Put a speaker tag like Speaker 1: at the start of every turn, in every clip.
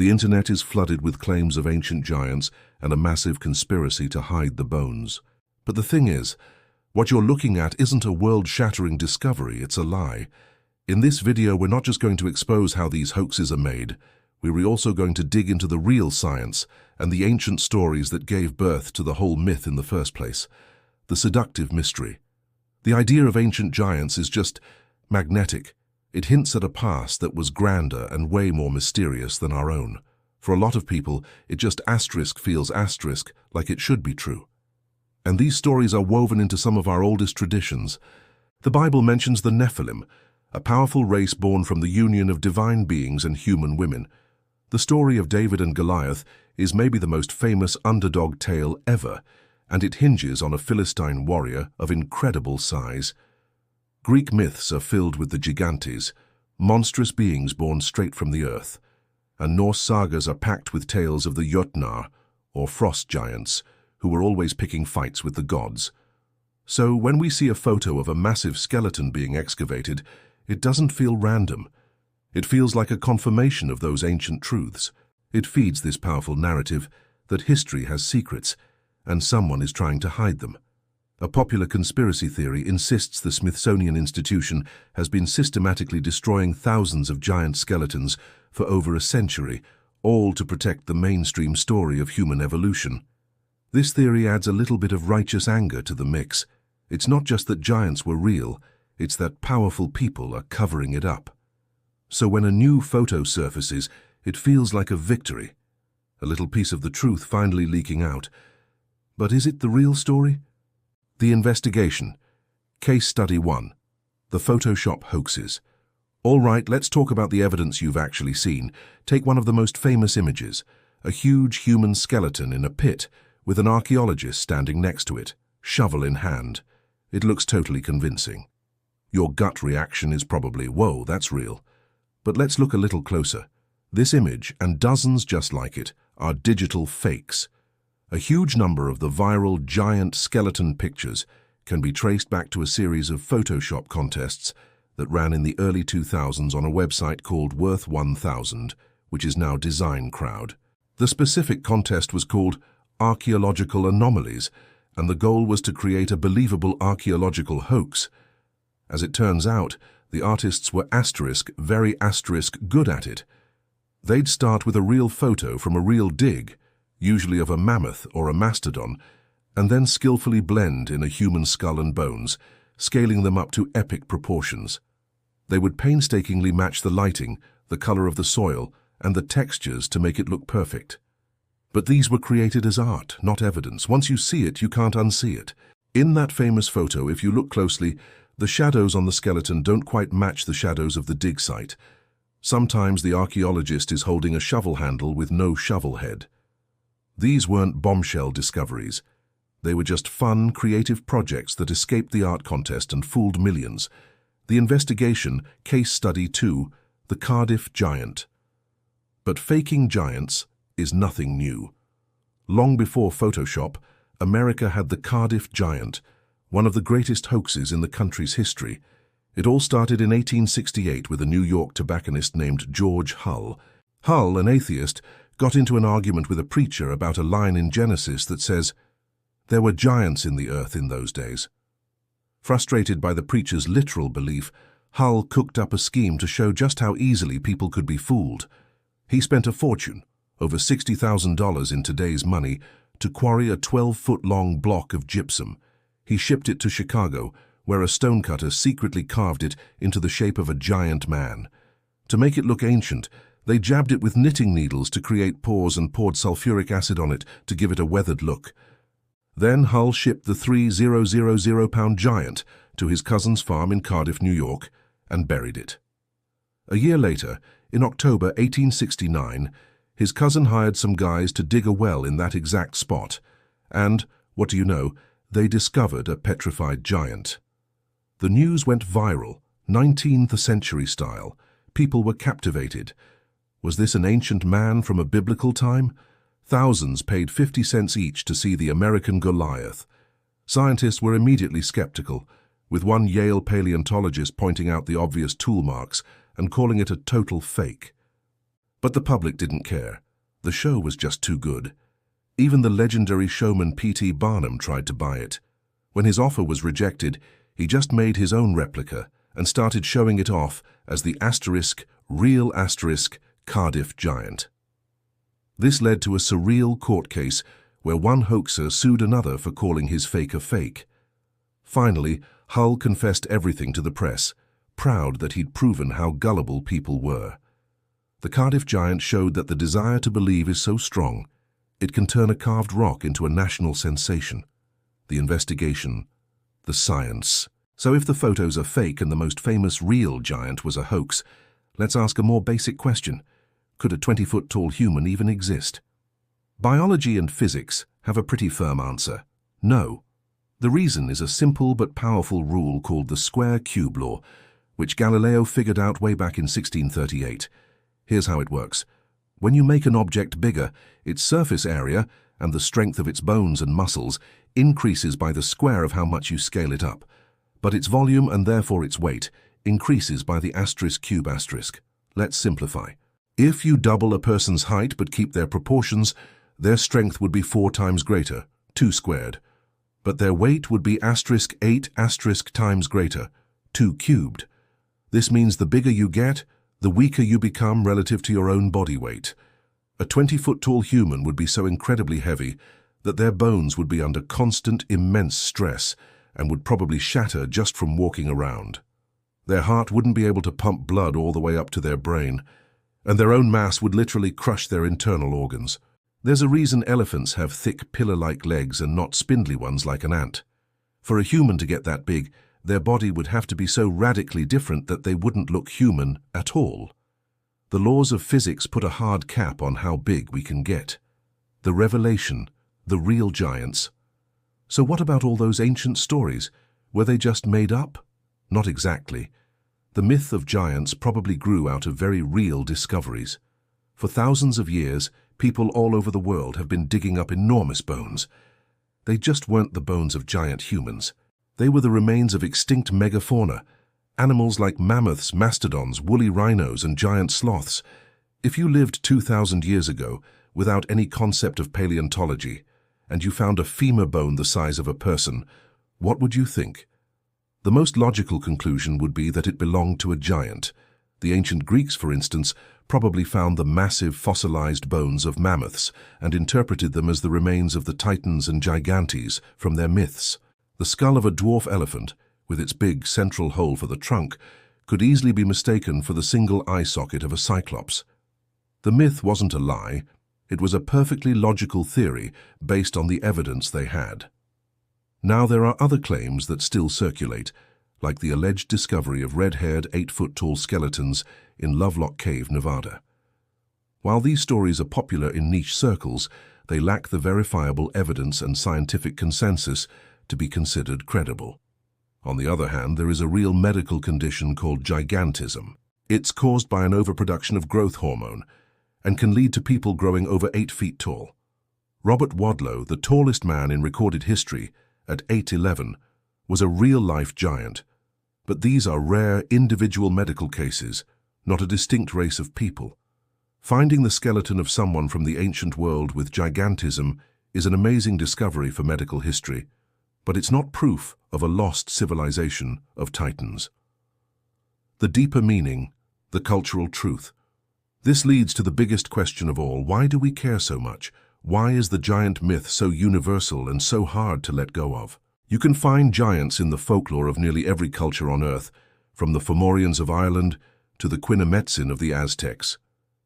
Speaker 1: The internet is flooded with claims of ancient giants and a massive conspiracy to hide the bones. But the thing is, what you're looking at isn't a world-shattering discovery, it's a lie. In this video, we're not just going to expose how these hoaxes are made, we're also going to dig into the real science and the ancient stories that gave birth to the whole myth in the first place. The seductive mystery. The idea of ancient giants is just magnetic. It hints at a past that was grander and way more mysterious than our own. For a lot of people, it just feels like it should be true. And these stories are woven into some of our oldest traditions. The Bible mentions the Nephilim, a powerful race born from the union of divine beings and human women. The story of David and Goliath is maybe the most famous underdog tale ever, and it hinges on a Philistine warrior of incredible size. Greek myths are filled with the Gigantes, monstrous beings born straight from the earth, and Norse sagas are packed with tales of the Jötnar, or frost giants, who were always picking fights with the gods. So when we see a photo of a massive skeleton being excavated, it doesn't feel random. It feels like a confirmation of those ancient truths. It feeds this powerful narrative that history has secrets, and someone is trying to hide them. A popular conspiracy theory insists the Smithsonian Institution has been systematically destroying thousands of giant skeletons for over a century, all to protect the mainstream story of human evolution. This theory adds a little bit of righteous anger to the mix. It's not just that giants were real, it's that powerful people are covering it up. So when a new photo surfaces, it feels like a victory. A little piece of the truth finally leaking out. But is it the real story? The investigation. Case Study 1. The Photoshop hoaxes. All right, let's talk about the evidence you've actually seen. Take one of the most famous images, a huge human skeleton in a pit with an archaeologist standing next to it, shovel in hand. It looks totally convincing. Your gut reaction is probably, whoa, that's real. But let's look a little closer. This image, and dozens just like it, are digital fakes. A huge number of the viral giant skeleton pictures can be traced back to a series of Photoshop contests that ran in the early 2000s on a website called Worth 1000, which is now Design Crowd. The specific contest was called Archaeological Anomalies, and the goal was to create a believable archaeological hoax. As it turns out, the artists were very good at it. They'd start with a real photo from a real dig, usually of a mammoth or a mastodon, and then skillfully blend in a human skull and bones, scaling them up to epic proportions. They would painstakingly match the lighting, the color of the soil, and the textures to make it look perfect. But these were created as art, not evidence. Once you see it, you can't unsee it. In that famous photo, if you look closely, the shadows on the skeleton don't quite match the shadows of the dig site. Sometimes the archaeologist is holding a shovel handle with no shovel head. These weren't bombshell discoveries. They were just fun, creative projects that escaped the art contest and fooled millions. The investigation, Case Study 2, the Cardiff Giant. But faking giants is nothing new. Long before Photoshop, America had the Cardiff Giant, one of the greatest hoaxes in the country's history. It all started in 1868 with a New York tobacconist named George Hull. Hull, an atheist, got into an argument with a preacher about a line in Genesis that says, "There were giants in the earth in those days." Frustrated by the preacher's literal belief, Hull cooked up a scheme to show just how easily people could be fooled. He spent a fortune, over $60,000 in today's money, to quarry a 12-foot-long block of gypsum. He shipped it to Chicago, where a stonecutter secretly carved it into the shape of a giant man. To make it look ancient, they jabbed it with knitting needles to create pores and poured sulfuric acid on it to give it a weathered look. Then Hull shipped the 3,000-pound giant to his cousin's farm in Cardiff, New York, and buried it. A year later, in October 1869, his cousin hired some guys to dig a well in that exact spot, and, what do you know, they discovered a petrified giant. The news went viral, 19th century style. People were captivated. Was this an ancient man from a biblical time? Thousands paid 50 cents each to see the American Goliath. Scientists were immediately skeptical, with one Yale paleontologist pointing out the obvious tool marks and calling it a total fake. But the public didn't care. The show was just too good. Even the legendary showman P.T. Barnum tried to buy it. When his offer was rejected, he just made his own replica and started showing it off as the real Cardiff Giant. This led to a surreal court case where one hoaxer sued another for calling his fake a fake. Finally, Hull confessed everything to the press, proud that he'd proven how gullible people were. The Cardiff Giant showed that the desire to believe is so strong, it can turn a carved rock into a national sensation. The investigation, the science. So if the photos are fake and the most famous real giant was a hoax, let's ask a more basic question. Could a 20-foot-tall human even exist? Biology and physics have a pretty firm answer. No. The reason is a simple but powerful rule called the square-cube law, which Galileo figured out way back in 1638. Here's how it works. When you make an object bigger, its surface area and the strength of its bones and muscles increases by the square of how much you scale it up. But its volume and therefore its weight increases by the *cube*. Let's simplify. If you double a person's height but keep their proportions, their strength would be 4 times greater, 2 squared. But their weight would be *8 times greater, 2 cubed. This means the bigger you get, the weaker you become relative to your own body weight. A 20-foot-tall human would be so incredibly heavy that their bones would be under constant, immense stress and would probably shatter just from walking around. Their heart wouldn't be able to pump blood all the way up to their brain, and their own mass would literally crush their internal organs. There's a reason elephants have thick, pillar-like legs and not spindly ones like an ant. For a human to get that big, their body would have to be so radically different that they wouldn't look human at all. The laws of physics put a hard cap on how big we can get. The revelation, the real giants. So what about all those ancient stories? Were they just made up? Not exactly. The myth of giants probably grew out of very real discoveries. For thousands of years, people all over the world have been digging up enormous bones. They just weren't the bones of giant humans. They were the remains of extinct megafauna, animals like mammoths, mastodons, woolly rhinos, and giant sloths. If you lived 2,000 years ago without any concept of paleontology, and you found a femur bone the size of a person, what would you think? The most logical conclusion would be that it belonged to a giant. The ancient Greeks, for instance, probably found the massive fossilized bones of mammoths and interpreted them as the remains of the Titans and Gigantes from their myths. The skull of a dwarf elephant, with its big central hole for the trunk, could easily be mistaken for the single eye socket of a cyclops. The myth wasn't a lie. It was a perfectly logical theory based on the evidence they had. Now there are other claims that still circulate, like the alleged discovery of red-haired 8-foot-tall skeletons in Lovelock Cave, Nevada. While these stories are popular in niche circles, they lack the verifiable evidence and scientific consensus to be considered credible. On the other hand, there is a real medical condition called gigantism. It's caused by an overproduction of growth hormone and can lead to people growing over 8 feet tall. Robert Wadlow, the tallest man in recorded history, at 8'11", was a real-life giant. But these are rare, individual medical cases, not a distinct race of people. Finding the skeleton of someone from the ancient world with gigantism is an amazing discovery for medical history, but it's not proof of a lost civilization of titans. The deeper meaning, the cultural truth. This leads to the biggest question of all. Why do we care so much? Why is the giant myth so universal and so hard to let go of? You can find giants in the folklore of nearly every culture on Earth, from the Fomorians of Ireland to the Quinametsin of the Aztecs.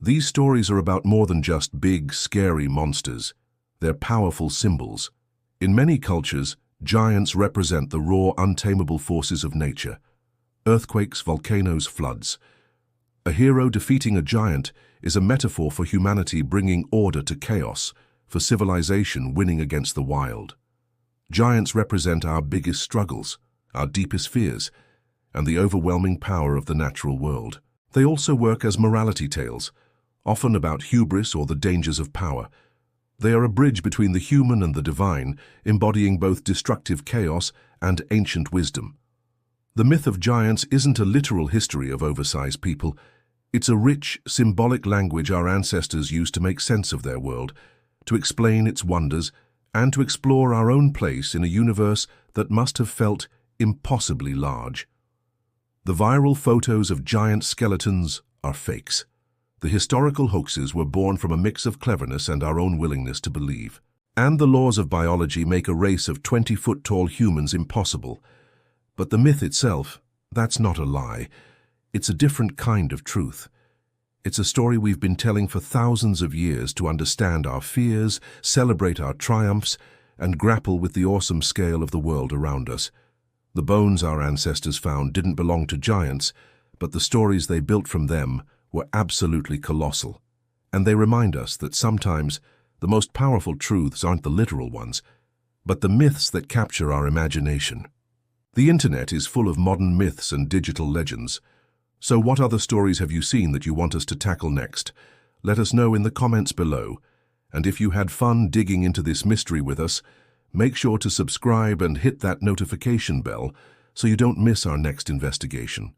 Speaker 1: These stories are about more than just big, scary monsters. They're powerful symbols. In many cultures, giants represent the raw, untamable forces of nature. Earthquakes, volcanoes, floods. A hero defeating a giant is a metaphor for humanity bringing order to chaos, for civilization winning against the wild. Giants represent our biggest struggles, our deepest fears, and the overwhelming power of the natural world. They also work as morality tales, often about hubris or the dangers of power. They are a bridge between the human and the divine, embodying both destructive chaos and ancient wisdom. The myth of giants isn't a literal history of oversized people. It's a rich, symbolic language our ancestors used to make sense of their world, to explain its wonders, and to explore our own place in a universe that must have felt impossibly large. The viral photos of giant skeletons are fakes. The historical hoaxes were born from a mix of cleverness and our own willingness to believe. And the laws of biology make a race of 20-foot-tall humans impossible. But the myth itself, that's not a lie. It's a different kind of truth. It's a story we've been telling for thousands of years to understand our fears, celebrate our triumphs, and grapple with the awesome scale of the world around us. The bones our ancestors found didn't belong to giants, but the stories they built from them were absolutely colossal. And they remind us that sometimes the most powerful truths aren't the literal ones, but the myths that capture our imagination. The internet is full of modern myths and digital legends. So what other stories have you seen that you want us to tackle next? Let us know in the comments below. And if you had fun digging into this mystery with us, make sure to subscribe and hit that notification bell so you don't miss our next investigation.